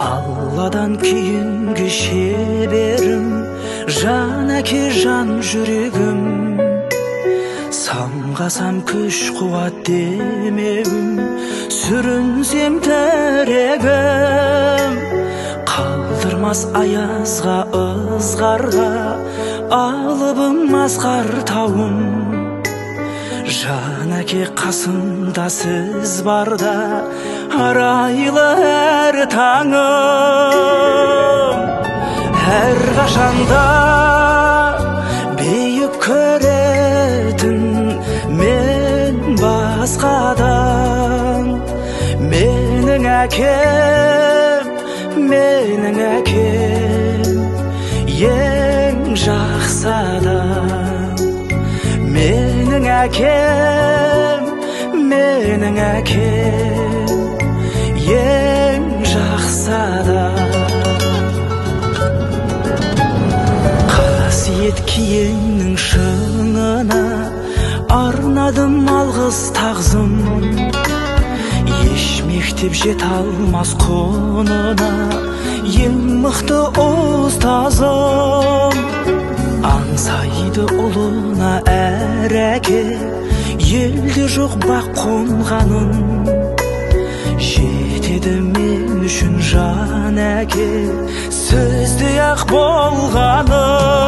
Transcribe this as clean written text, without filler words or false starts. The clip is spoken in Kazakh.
Алладан кейінгі шеберім, жан әке жан жүрегім. Самғасам күш қуат демеуім, сүрінсем тірегім. Қалдырмас аязға ызғарға, алыбым асқар тауым. Жан әке қасымда сіз барда, арайлы әр таңым. Әр қашанда бейік көретін мен басқадан. Менің әкем, ең жақсы адам. Менің әкем, ең жақсы адам. Қасиет киеңнің шыңына арнадым алғыс тағзым. Еш мектеп жете алмас құнына ең мықты ұстазым. Аңсайды ұлына әр әке, елде жоқ бақ қонғаным. Жетеді мен үшін жан әке, сөзде ақ болғаным.